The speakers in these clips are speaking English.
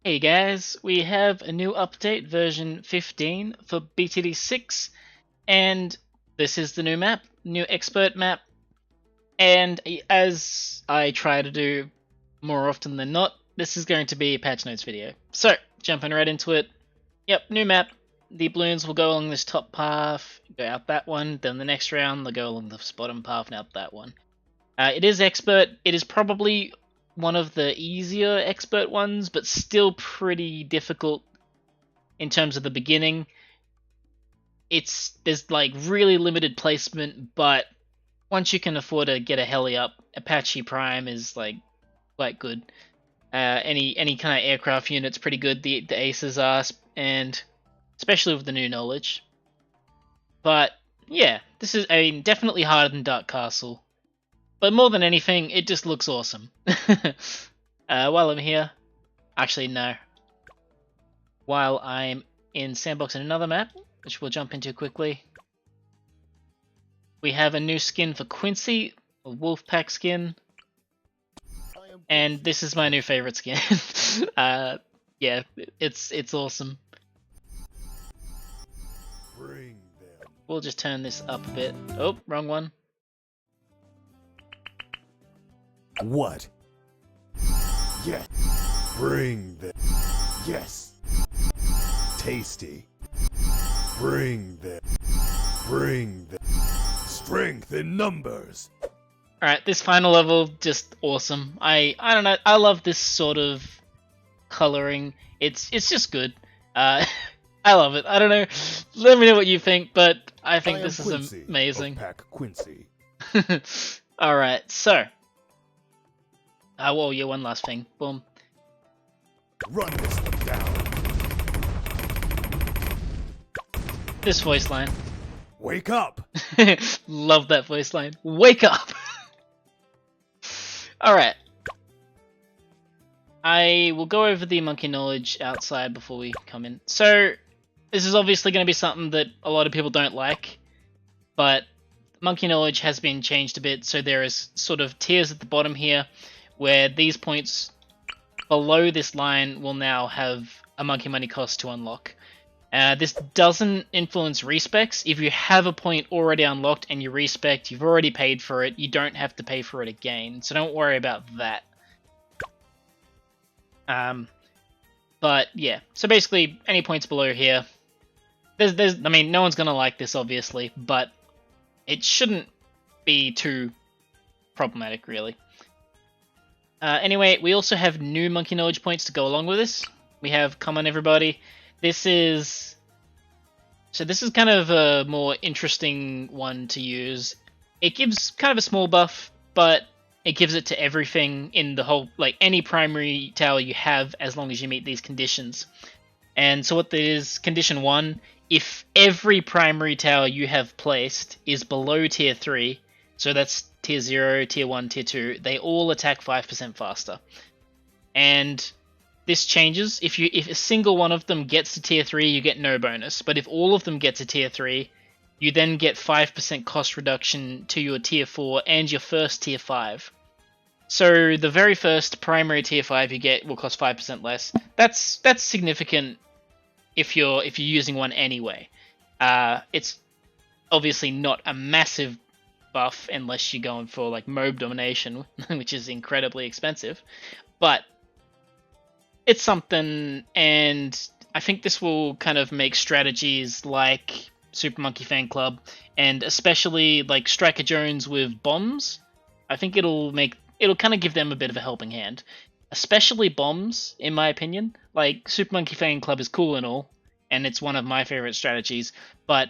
Hey guys, we have a new update, version 15 for BTD6, and this is the new map, new expert map. And as I try to do more often than not, this is going to be a patch notes video. So, jumping right into it. Yep, new map. The balloons will go along this top path, go out that one, then the next round they'll go along this bottom path and out that one. It is expert. It is probably one of the easier expert ones, but still pretty difficult in terms of the beginning. There's like really limited placement, but once you can afford to get a heli up, Apache Prime is like quite good. Any kind of aircraft unit's pretty good. The aces are, and especially with the new knowledge. But yeah, this is definitely harder than Dark Castle. But more than anything, it just looks awesome. While I'm here, actually no. While I'm in Sandbox in another map, which we'll jump into quickly, we have a new skin for Quincy, a wolfpack skin, and this is my new favorite skin. Yeah, it's awesome. We'll just turn this up a bit. Oh, wrong one. What? Yes. Bring them. Yes. Tasty. Bring them. Bring them. Strength in numbers. Alright, this final level, just awesome. I don't know, I love this sort of coloring. It's just good. I love it. I don't know. Let me know what you think, but I think this is Quincy, amazing. Wolfpack Quincy. Alright, so. Well, yeah, one last thing. Boom. Run this one down. This voice line. Wake up. Love that voice line. Wake up! Alright. I will go over the monkey knowledge outside before we come in. So, this is obviously going to be something that a lot of people don't like, but monkey knowledge has been changed a bit, so there is sort of tiers at the bottom here, where these points below this line will now have a monkey money cost to unlock. This doesn't influence respecs. If you have a point already unlocked and you respec, you've already paid for it, you don't have to pay for it again, so don't worry about that. But yeah, so basically any points below here, I mean, no one's gonna like this obviously, but it shouldn't be too problematic really. Anyway, we also have new monkey knowledge points to go along with this. We have, come on everybody, this is kind of a more interesting one to use. It gives kind of a small buff, but it gives it to everything in the whole, like any primary tower you have, as long as you meet these conditions. And so what there is, condition 1, if every primary tower you have placed is below tier 3, so that's tier 0, tier 1, tier 2, they all attack 5% faster. And this changes. If a single one of them gets to tier 3, you get no bonus. But if all of them get to tier 3, you then get 5% cost reduction to your tier 4 and your first tier 5. So the very first primary tier 5 you get will cost 5% less. That's significant if you're using one anyway. It's obviously not a massive buff unless you're going for like mob domination, which is incredibly expensive. But it's something, and I think this will kind of make strategies like Super Monkey Fan Club, and especially like Striker Jones with bombs, I think it'll kind of give them a bit of a helping hand. Especially bombs, in my opinion. Like, Super Monkey Fan Club is cool and all, and it's one of my favorite strategies, but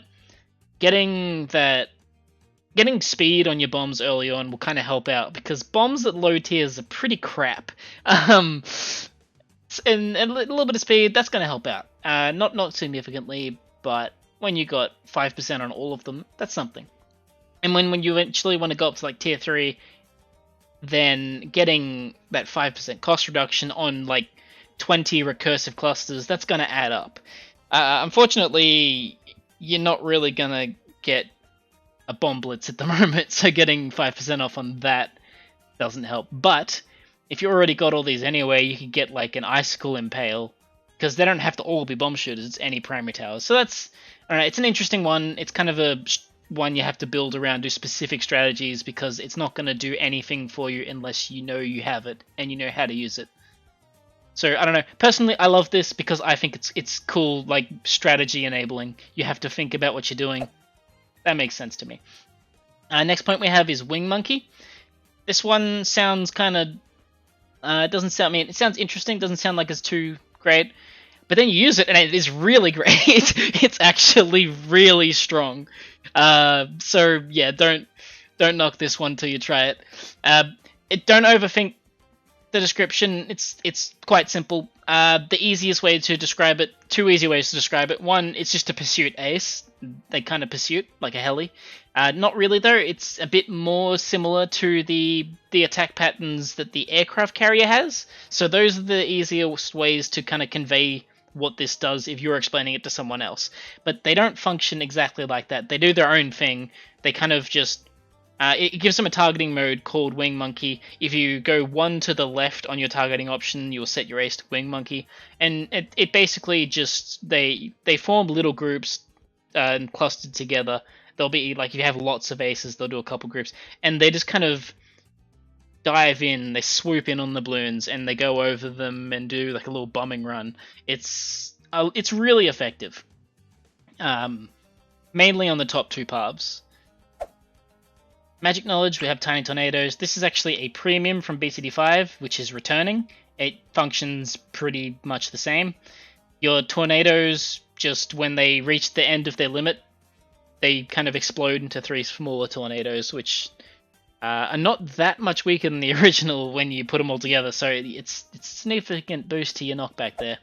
getting speed on your bombs early on will kind of help out, because bombs at low tiers are pretty crap. And a little bit of speed, that's going to help out. Not significantly, but when you got 5% on all of them, that's something. And when you eventually want to go up to like tier 3, then getting that 5% cost reduction on like 20 recursive clusters, that's going to add up. Unfortunately, you're not really going to get a bomb blitz at the moment, so getting 5% off on that doesn't help. But if you already got all these anyway, you could get like an icicle impale, because they don't have to all be bomb shooters. It's any primary towers. So that's, I don't know, it's an interesting one. It's kind of a one you have to build around, do specific strategies, because it's not going to do anything for you unless you know you have it and you know how to use it. So I don't know. Personally, I love this because I think it's cool, like strategy enabling. You have to think about what you're doing. That makes sense to me. Next point we have is Wing Monkey. This one sounds kind of it doesn't sound. I mean, it sounds interesting. Doesn't sound like it's too great. But then you use it, and it is really great. It's actually really strong. So yeah, don't knock this one till you try it. Don't overthink the description. It's quite simple. The easiest way to describe it, two easy ways to describe it. One, it's just a pursuit ace. They kind of pursuit like a heli. Not really though. It's a bit more similar to the attack patterns that the aircraft carrier has. So those are the easiest ways to kind of convey what this does if you're explaining it to someone else. But they don't function exactly like that. They do their own thing. They kind of just it gives them a targeting mode called Wing Monkey. If you go one to the left on your targeting option, you'll set your ace to Wing Monkey, and it basically just they form little groups and clustered together. They'll be like, if you have lots of aces, they'll do a couple groups, and they just kind of dive in, they swoop in on the balloons, and they go over them and do like a little bombing run. It's really effective. Mainly on the top two paths. Magic Knowledge, we have Tiny Tornadoes. This is actually a premium from BTD5, which is returning. It functions pretty much the same. Your tornadoes, just when they reach the end of their limit, they kind of explode into 3 smaller tornadoes, which are not that much weaker than the original when you put them all together, so it's a significant boost to your knockback there.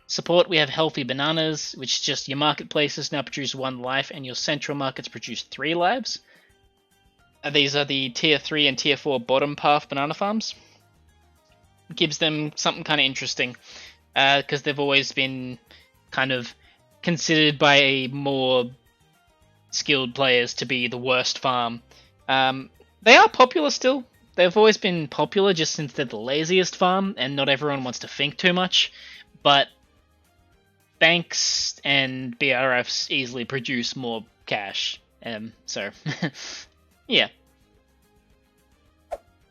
Support, we have Healthy Bananas, which is just your marketplaces now produce 1 life, and your central markets produce 3 lives. These are the tier 3 and tier 4 bottom path banana farms. Gives them something kind of interesting, because they've always been kind of considered by more skilled players to be the worst farm. They are popular still. They've always been popular just since they're the laziest farm, and not everyone wants to think too much. But banks and BRFs easily produce more cash. So, yeah.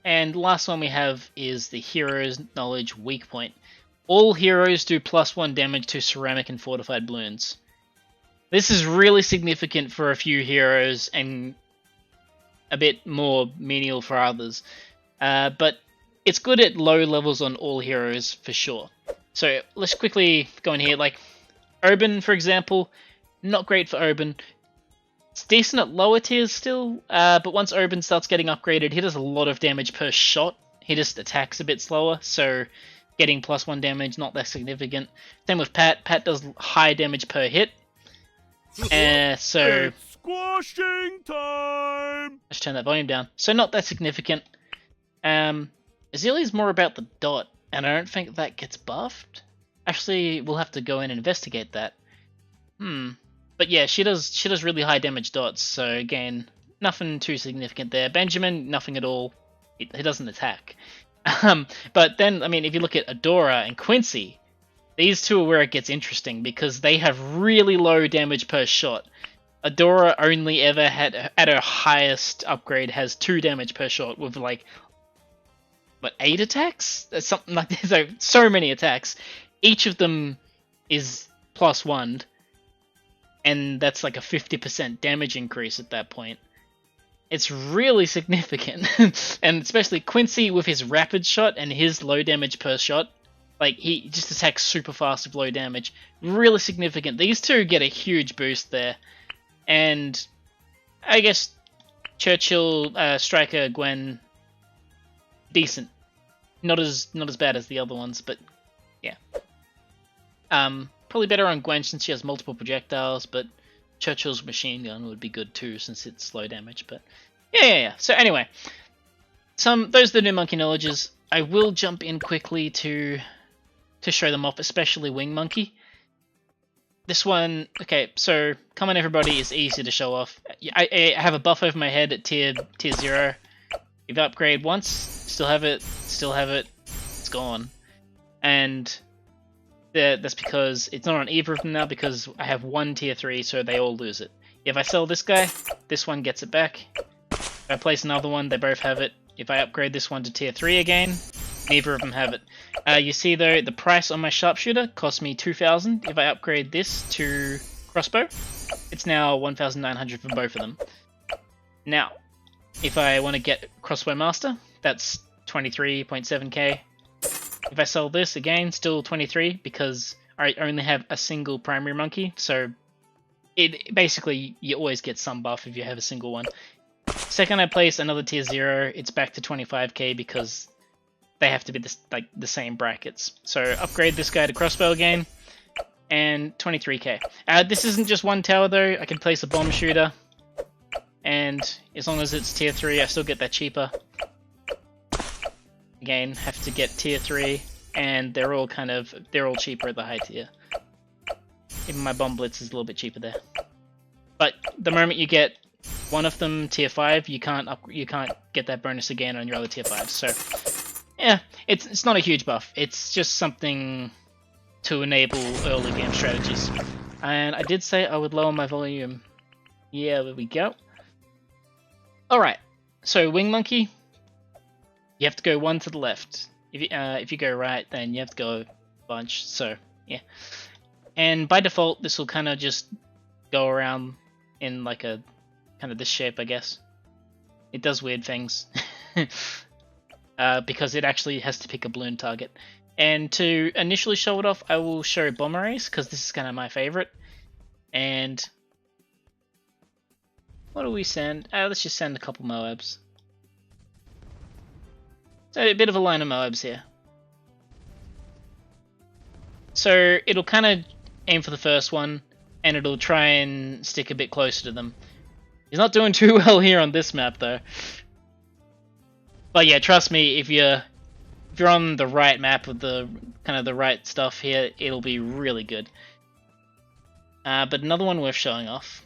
And last one we have is the Hero's Knowledge Weak Point. All heroes do +1 damage to ceramic and fortified balloons. This is really significant for a few heroes and a bit more menial for others. But it's good at low levels on all heroes for sure. So let's quickly go in here. Like Urban, for example, not great for Urban. It's decent at lower tiers still, but once Urban starts getting upgraded, he does a lot of damage per shot. He just attacks a bit slower, so getting +1 damage, not that significant. Same with Pat. Pat does high damage per hit. So It's squashing time! let's turn that volume down. So not that significant. Azalea's more about the dot, and I don't think that gets buffed. Actually, we'll have to go in and investigate that. But yeah, she does really high damage dots, so again, nothing too significant there. Benjamin, nothing at all. He doesn't attack. But then, I mean, if you look at Adora and Quincy, these two are where it gets interesting, because they have really low damage per shot. Adora only ever had, at her highest upgrade, has 2 damage per shot with like, what, 8 attacks? Something like this. So many attacks. Each of them is +1. And that's like a 50% damage increase at that point. It's really significant. And especially Quincy with his rapid shot and his low damage per shot. Like, he just attacks super fast with low damage. Really significant. These two get a huge boost there. And I guess Churchill, Striker, Gwen, decent. Not as bad as the other ones, but yeah. Probably better on Gwen since she has multiple projectiles, but Churchill's machine gun would be good too since it's low damage. But yeah. So anyway, those are the new monkey knowledges. I will jump in quickly to show them off, especially Wing Monkey. This one, okay, so come on everybody, is easy to show off. I have a buff over my head at tier 0. If you upgrade once, still have it, it's gone. And that's because it's not on either of them now, because I have one tier 3, so they all lose it. If I sell this guy, this one gets it back. If I place another one, they both have it. If I upgrade this one to tier 3 again, neither of them have it. You see though, the price on my sharpshooter cost me 2,000. If I upgrade this to crossbow, it's now 1,900 for both of them. Now, if I want to get crossbow master, that's 23.7k. If I sell this, again, still 23, because I only have a single primary monkey, so it basically, you always get some buff if you have a single one. Second I place another tier 0, it's back to 25k, because they have to be the same brackets. So upgrade this guy to crossbow again, and 23k. This isn't just one tower though, I can place a bomb shooter, and as long as it's tier 3, I still get that cheaper. Again, have to get tier 3, and they're all cheaper at the high tier. Even my bomb blitz is a little bit cheaper there. But the moment you get one of them tier 5, you can't get that bonus again on your other tier 5. So yeah, it's not a huge buff. It's just something to enable early game strategies. And I did say I would lower my volume. Yeah, there we go. Alright, so Wing Monkey, you have to go one to the left. If you go right, then you have to go a bunch, so yeah. And by default, this will kind of just go around in like a kind of this shape, I guess. It does weird things. Because it actually has to pick a balloon target. And to initially show it off, I will show Bomber Race, because this is kind of my favorite. And what do we send? Let's just send a couple Moabs. So a bit of a line of Moabs here. So it'll kind of aim for the first one, and it'll try and stick a bit closer to them. He's not doing too well here on this map though. But yeah, trust me, if you're on the right map with the kind of the right stuff here, it'll be really good. But another one worth showing off.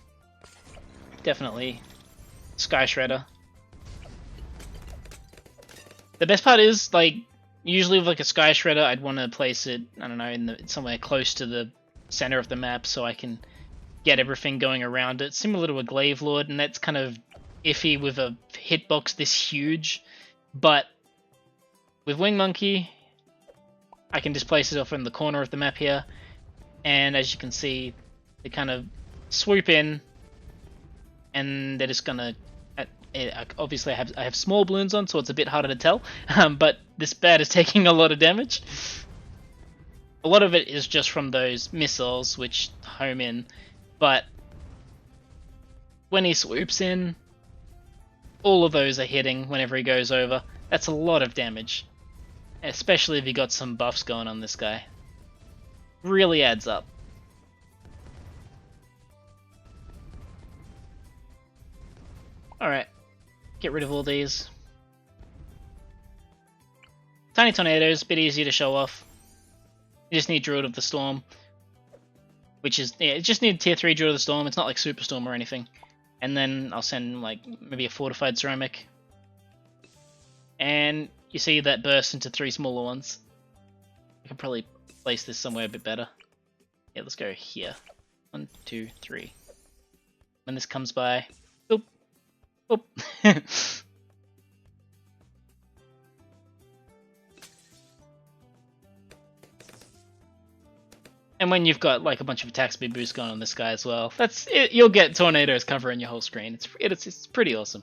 Definitely Sky Shredder. The best part is, like, usually with like a Sky Shredder, I'd want to place it, I don't know, somewhere close to the center of the map so I can get everything going around it. Similar to a Glaive Lord, and that's kind of iffy with a hitbox this huge. But with Wing Monkey, I can just place it off in the corner of the map here, and as you can see, they kind of swoop in, and they're just gonna. Obviously, I have small balloons on, so it's a bit harder to tell. But this bat is taking a lot of damage. A lot of it is just from those missiles which home in, but when he swoops in, all of those are hitting whenever he goes over. That's a lot of damage, especially if you got some buffs going on this guy. Really adds up. Alright, get rid of all these. Tiny Tornadoes, a bit easier to show off. You just need Druid of the Storm, which is, yeah, you just need tier 3 Druid of the Storm. It's not like Superstorm or anything. And then I'll send like maybe a Fortified Ceramic. And you see that burst into 3 smaller ones. I can probably place this somewhere a bit better. Yeah, let's go here. 1, 2, 3. When this comes by, boop, boop. And when you've got like a bunch of attack speed boost going on this guy as well, that's it, you'll get tornadoes covering your whole screen. It's pretty awesome.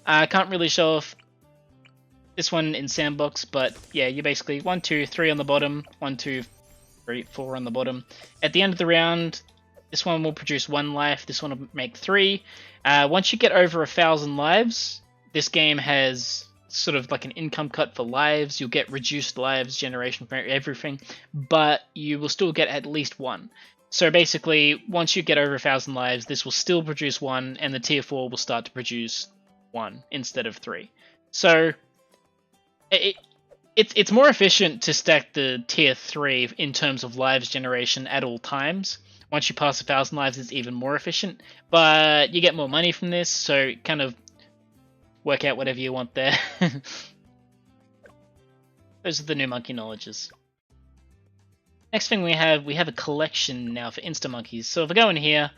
I can't really show off this one in sandbox, but yeah, you basically 1, 2, 3 on the bottom, 1, 2, 3, 4 on the bottom. At the end of the round, this one will produce 1 life. This one will make 3. Once you get over 1,000 lives, this game has sort of like an income cut for lives. You'll get reduced lives generation for everything, but you will still get at least 1. So basically, once you get over 1,000 lives, this will still produce 1, and the tier 4 will start to produce 1 instead of 3. So it's more efficient to stack the tier 3 in terms of lives generation at all times. Once you pass 1,000 lives, it's even more efficient, but you get more money from this, so it kind of work out whatever you want there. Those are the new monkey knowledges. Next thing we have a collection now for Insta Monkeys. So if I go in here,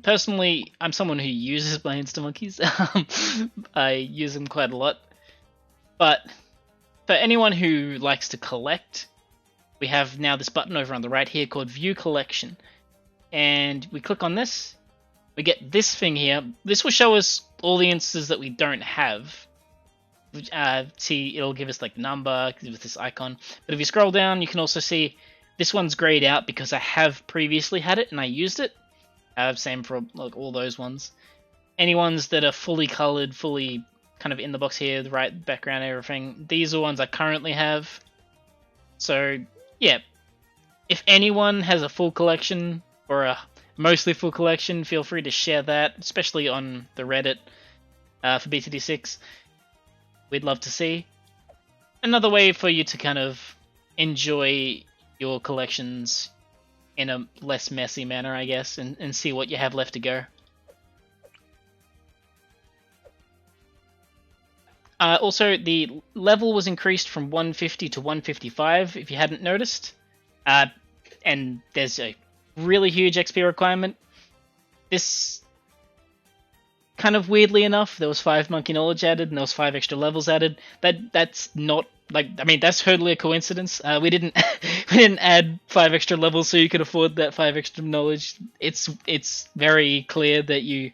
personally, I'm someone who uses my Insta Monkeys. I use them quite a lot. But for anyone who likes to collect, we have now this button over on the right here called View Collection. And we click on this, we get this thing here. This will show us all the instances that we don't have. See, it'll give us like the number with this icon. But if you scroll down, you can also see this one's grayed out because I have previously had it and I used it. Same for like all those ones. Any ones that are fully colored, fully kind of in the box here, the right background, everything. These are ones I currently have. So yeah, if anyone has a full collection or a mostly full collection, feel free to share that, especially on the Reddit for BTD6. We'd love to see. Another way for you to kind of enjoy your collections in a less messy manner, I guess, and see what you have left to go. Also, the level was increased from 150 to 155, if you hadn't noticed. And there's a really huge XP requirement. This, kind of weirdly enough, there was 5 monkey knowledge added, and there was 5 extra levels added. That's not, like, I mean, that's totally a coincidence. We didn't add 5 extra levels so you could afford that 5 extra knowledge. It's very clear that you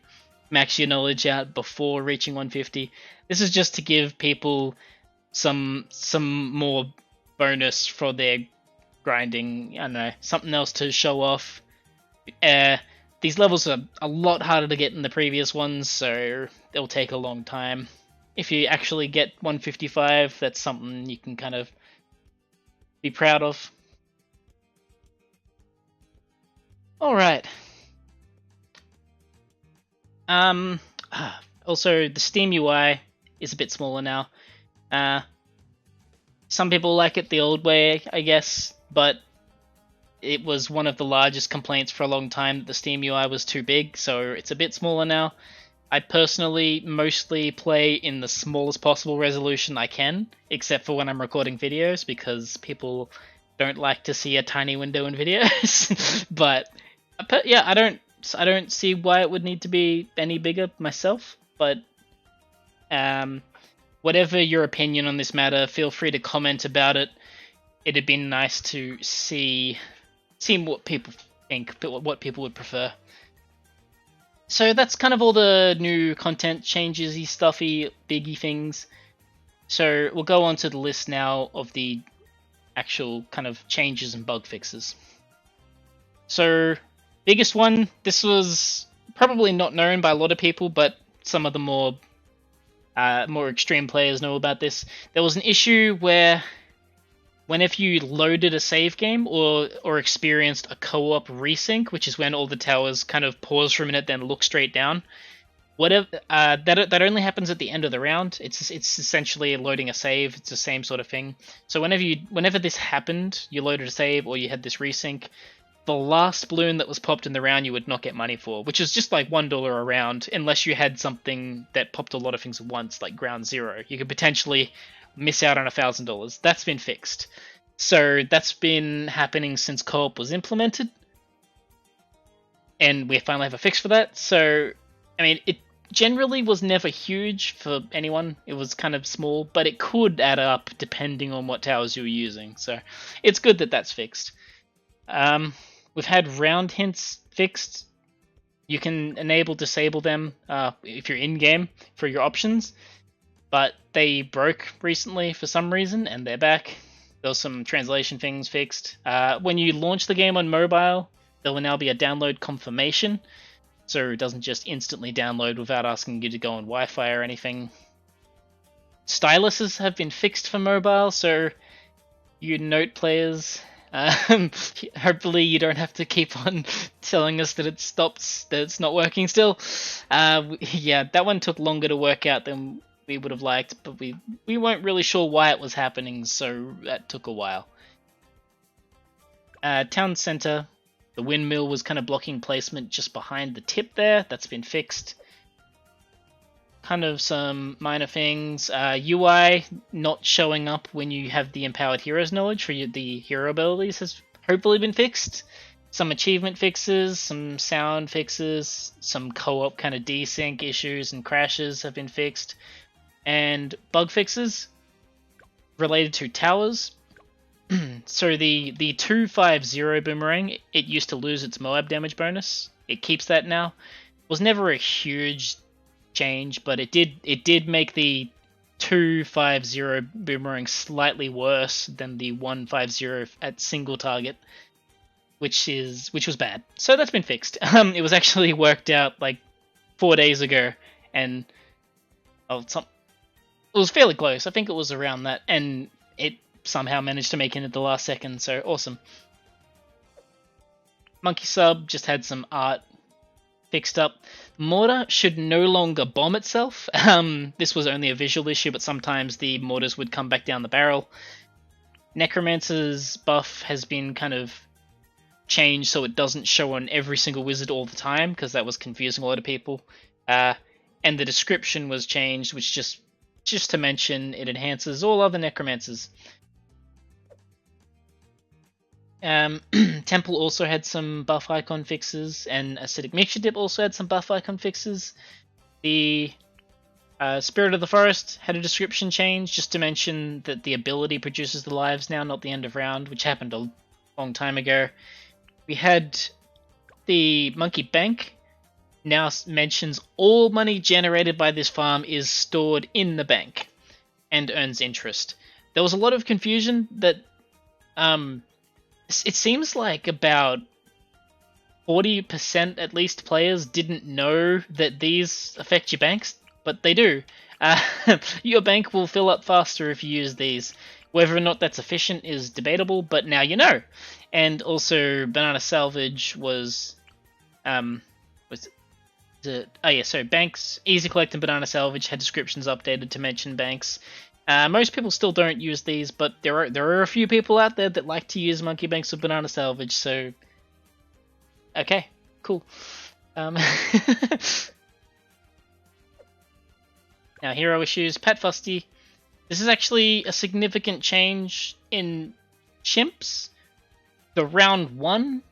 max your knowledge out before reaching 150. This is just to give people some more bonus for their grinding. I don't know, something else to show off. These levels are a lot harder to get than the previous ones, so it'll take a long time. If you actually get 155, that's something you can kind of be proud of. Alright. Also, the Steam UI is a bit smaller now. Some people like it the old way, I guess, but it was one of the largest complaints for a long time that the Steam UI was too big, so it's a bit smaller now. I personally mostly play in the smallest possible resolution I can, except for when I'm recording videos, because people don't like to see a tiny window in videos. But yeah, I don't see why it would need to be any bigger myself. But whatever your opinion on this matter, feel free to comment about it. It'd be nice to see what people think, what people would prefer. So that's kind of all the new content changes-y, stuffy, biggy things. So we'll go on to the list now of the actual kind of changes and bug fixes. So, biggest one, this was probably not known by a lot of people, but some of the more extreme players know about this. There was an issue where whenever you loaded a save game or experienced a co-op resync, which is when all the towers kind of pause for a minute then look straight down, whatever that only happens at the end of the round. It's essentially loading a save. It's the same sort of thing. So whenever this happened, you loaded a save or you had this resync, the last balloon that was popped in the round you would not get money for, which is just like $1 a round, unless you had something that popped a lot of things at once, like Ground Zero. You could potentially miss out on $1,000. That's been fixed. So that's been happening since co-op was implemented, and we finally have a fix for that. So, I mean, it generally was never huge for anyone. It was kind of small, but it could add up depending on what towers you were using. So it's good that that's fixed. We've had round hints fixed. You can disable them if you're in-game for your options. But they broke recently for some reason, and they're back. There was some translation things fixed. When you launch the game on mobile, there will now be a download confirmation, so it doesn't just instantly download without asking you to go on Wi-Fi or anything. Styluses have been fixed for mobile, so you Note players, hopefully you don't have to keep on telling us that that it's not working still. Yeah, that one took longer to work out than we would have liked, but we weren't really sure why it was happening, so that took a while. Town Center, the windmill was kind of blocking placement just behind the tip there. That's been fixed. kind of some minor things. UI not showing up when you have the empowered heroes knowledge for the hero abilities has hopefully been fixed. Some achievement fixes, some sound fixes, some co-op kind of desync issues and crashes have been fixed, and bug fixes related to towers. So the 250 boomerang, it used to lose its Moab damage bonus. It keeps that now. It was never a huge change, but it did make the 250 boomerang slightly worse than the 150 at single target, which was bad. So that's been fixed. It was actually worked out like 4 days ago, and it was fairly close. I think it was around that, and it somehow managed to make it at the last second. So awesome. Monkey Sub just had some art fixed up. Mortar should no longer bomb itself. This was only a visual issue, but sometimes the mortars would come back down the barrel. Necromancer's buff has been kind of changed so it doesn't show on every single wizard all the time, because that was confusing a lot of people. And the description was changed, which just to mention, it enhances all other necromancers. Temple also had some buff icon fixes, and Acidic Mixture Dip also had some buff icon fixes. The Spirit of the Forest had a description change, just to mention that the ability produces the lives now, not the end of round, which happened a long time ago. We had the Monkey Bank, now mentions all money generated by this farm is stored in the bank and earns interest. There was a lot of confusion that it seems like about 40% at least players didn't know that these affect your banks, but they do. Your bank will fill up faster if you use these. Whether or not that's efficient is debatable, but now you know. And also, Banana Salvage was so banks, Easy Collect and Banana Salvage had descriptions updated to mention banks. Most people still don't use these, but there are a few people out there that like to use Monkey Banks with Banana Salvage, so okay, cool. Now hero issues, Pat Fusty. This is actually a significant change in chimps. The round 1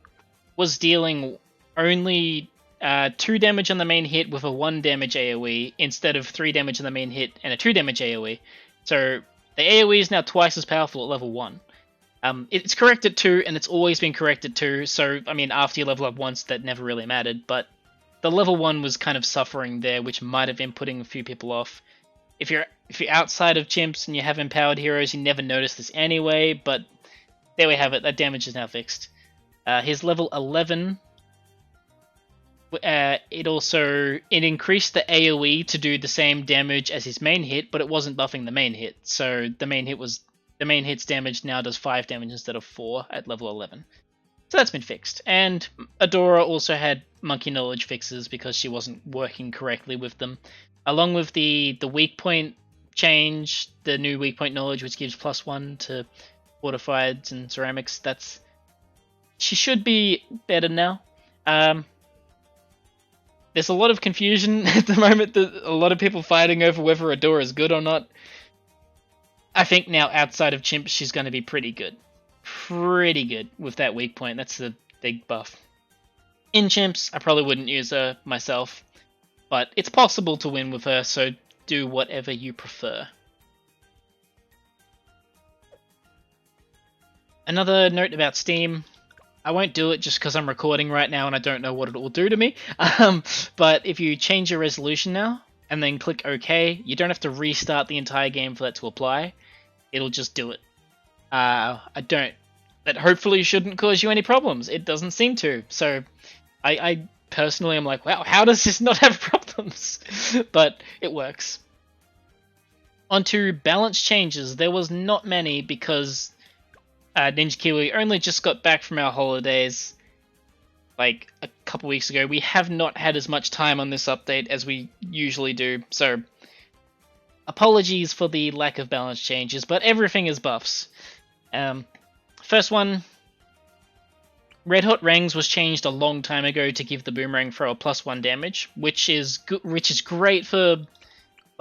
was dealing only 2 damage on the main hit with a 1 damage AoE instead of 3 damage on the main hit and a 2 damage AoE. So the AoE is now twice as powerful at level 1. It's correct at 2, and it's always been correct at 2, so I mean after you level up once that never really mattered, but the level 1 was kind of suffering there, which might have been putting a few people off. If you're outside of chimps and you have empowered heroes, you never notice this anyway, but there we have it, that damage is now fixed. His level 11, it increased the AoE to do the same damage as his main hit, but it wasn't buffing the main hit, so the main hit's damage now does 5 damage instead of 4 at level 11. So that's been fixed. And Adora also had Monkey Knowledge fixes because she wasn't working correctly with them. Along with the weak point change, the new weak point knowledge, which gives +1 to fortifieds and ceramics, she should be better now. There's a lot of confusion at the moment. A lot of people fighting over whether Adora is good or not. I think now outside of chimps, she's going to be pretty good. Pretty good with that weak point. That's the big buff. In chimps, I probably wouldn't use her myself, but it's possible to win with her, so do whatever you prefer. Another note about Steam. I won't do it just because I'm recording right now and I don't know what it will do to me. But if you change your resolution now and then click OK, you don't have to restart the entire game for that to apply. It'll just do it. That hopefully shouldn't cause you any problems. It doesn't seem to. So I personally am like, wow, how does this not have problems? But it works. Onto balance changes. There was not many because Ninja Kiwi only just got back from our holidays like a couple weeks ago. We have not had as much time on this update as we usually do, so apologies for the lack of balance changes, but everything is buffs. First one, Red Hot Rings was changed a long time ago to give the boomerang thrower +1 damage, which is great for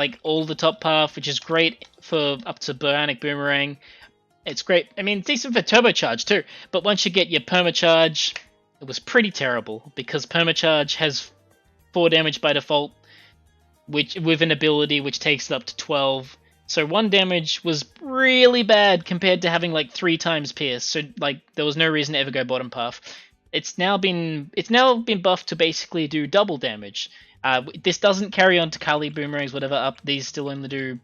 like all the top path, which is great for up to Bionic Boomerang. It's great. I mean, it's decent for turbocharge too. But once you get your permacharge, it was pretty terrible because permacharge has 4 damage by default, which with an ability which takes it up to 12. So 1 damage was really bad compared to having like 3 times pierce. So like there was no reason to ever go bottom path. It's now been buffed to basically do double damage. This doesn't carry on to Kali Boomerangs, whatever up. These still only do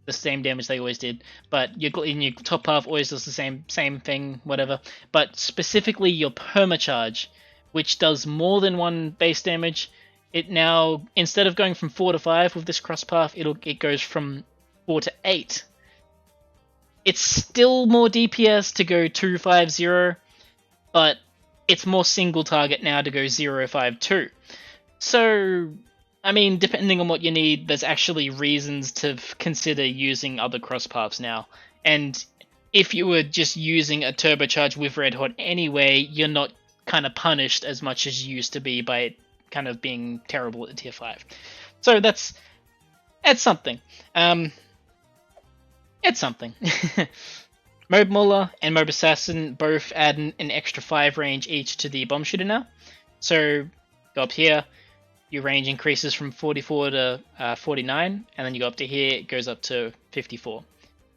the same damage they always did, but in your top path always does the same thing, whatever. But specifically your permacharge, which does more than 1 base damage, it now, instead of going from 4 to 5 with this cross path, it goes from 4 to 8. It's still more DPS to go 2-5-0, but it's more single target now to go 0-5-2. So, I mean, depending on what you need, there's actually reasons to consider using other cross paths now. And if you were just using a turbocharge with Red Hot anyway, you're not kind of punished as much as you used to be by it kind of being terrible at tier 5. So that's something. It's something. Mob Muller and Mob Assassin both add an extra 5 range each to the Bomb Shooter now. So go up here, your range increases from 44 to 49, and then you go up to here, it goes up to 54.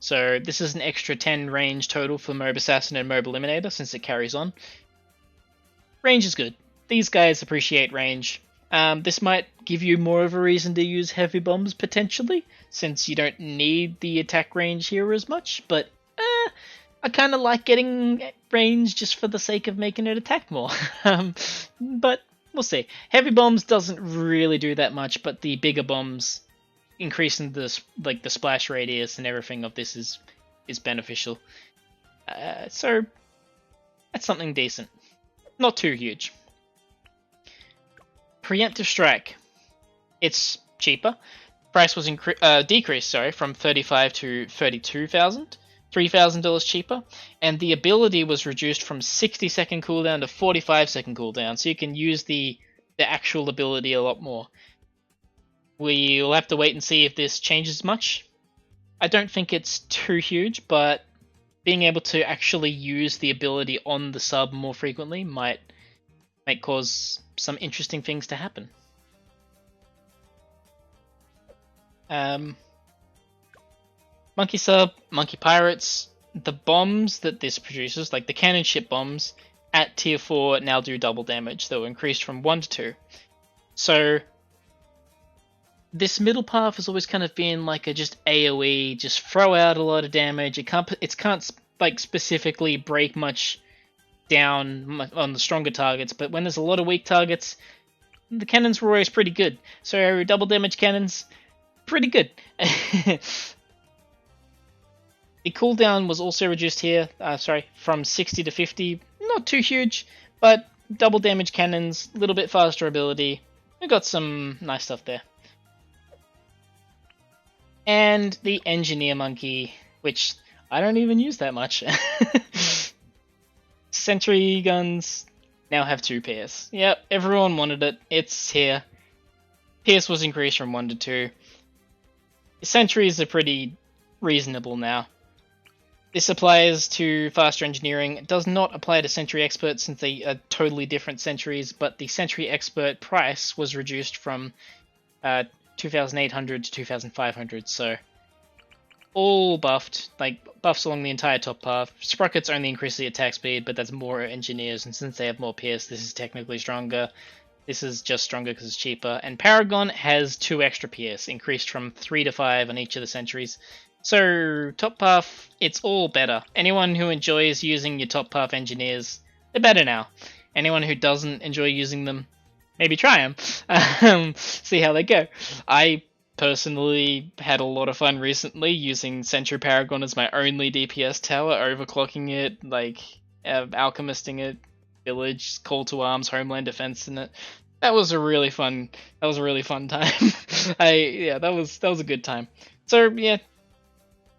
So this is an extra 10 range total for Mob Assassin and Mob Eliminator since it carries on. Range is good. These guys appreciate range. This might give you more of a reason to use heavy bombs potentially, since you don't need the attack range here as much, but I kind of like getting range just for the sake of making it attack more. But we'll see. Heavy bombs doesn't really do that much, but the bigger bombs increasing the splash radius and everything of this is beneficial. So that's something decent. Not too huge. Preemptive Strike. It's cheaper. Price was decreased, from 35 to 32,000. $3,000 cheaper, and the ability was reduced from 60-second cooldown to 45-second cooldown, so you can use the actual ability a lot more. We'll have to wait and see if this changes much. I don't think it's too huge, but being able to actually use the ability on the sub more frequently might cause some interesting things to happen. Monkey Sub, Monkey Pirates, the bombs that this produces, like the cannon ship bombs, at tier 4 now do double damage. They'll increase from 1 to 2. So this middle path has always kind of been like a just AoE, just throw out a lot of damage. It can't like specifically break much down on the stronger targets, but when there's a lot of weak targets, the cannons were always pretty good. So double damage cannons, pretty good. The cooldown was also reduced here, from 60 to 50. Not too huge, but double damage cannons, a little bit faster ability. We got some nice stuff there. And the Engineer Monkey, which I don't even use that much. Sentry guns now have 2 Pierce. Yep, everyone wanted it. It's here. Pierce was increased from 1 to 2. Sentries are pretty reasonable now. This applies to faster engineering. It does not apply to Sentry Expert since they are totally different sentries, but the Sentry Expert price was reduced from 2,800 to 2,500, so all buffed, like buffs along the entire top path. Sprockets only increase the attack speed, but that's more engineers, and since they have more pierce, this is technically stronger. This is just stronger because it's cheaper. And Paragon has 2 extra pierce, increased from 3 to 5 on each of the sentries. So, top path, it's all better. Anyone who enjoys using your top path engineers, they're better now. Anyone who doesn't enjoy using them, maybe try them. See how they go. I personally had a lot of fun recently using Sentry Paragon as my only DPS tower, overclocking it, like alchemisting it, village, call to arms, homeland defense in it. That was a really fun time. That was a good time. So yeah,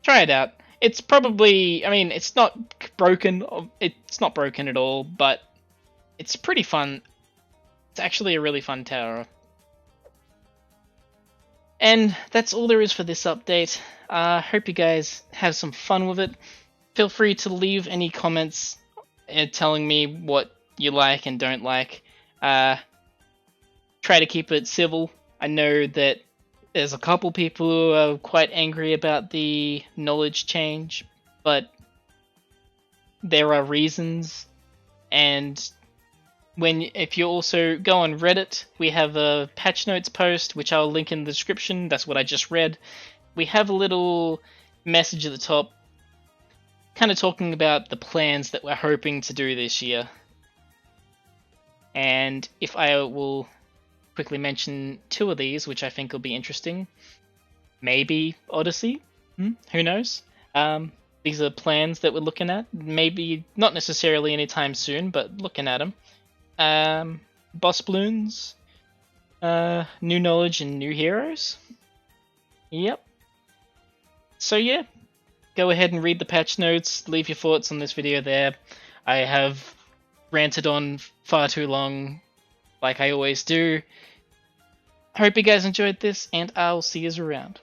try it out. It's probably, it's not broken. It's not broken at all, but it's pretty fun. It's actually a really fun tower. And that's all there is for this update. Hope you guys have some fun with it. Feel free to leave any comments telling me what you like and don't like. Try to keep it civil. I know that there's a couple people who are quite angry about the knowledge change, but there are reasons. And if you also go on Reddit, we have a patch notes post, which I'll link in the description. That's what I just read. We have a little message at the top, kind of talking about the plans that we're hoping to do this year. And if I will quickly mention two of these, which I think will be interesting. Maybe Odyssey? Who knows? These are plans that we're looking at. Maybe not necessarily anytime soon, but looking at them. Boss balloons, new knowledge and new heroes. Yep. So yeah, go ahead and read the patch notes, leave your thoughts on this video there. I have ranted on far too long, like I always do. Hope you guys enjoyed this, and I'll see you around.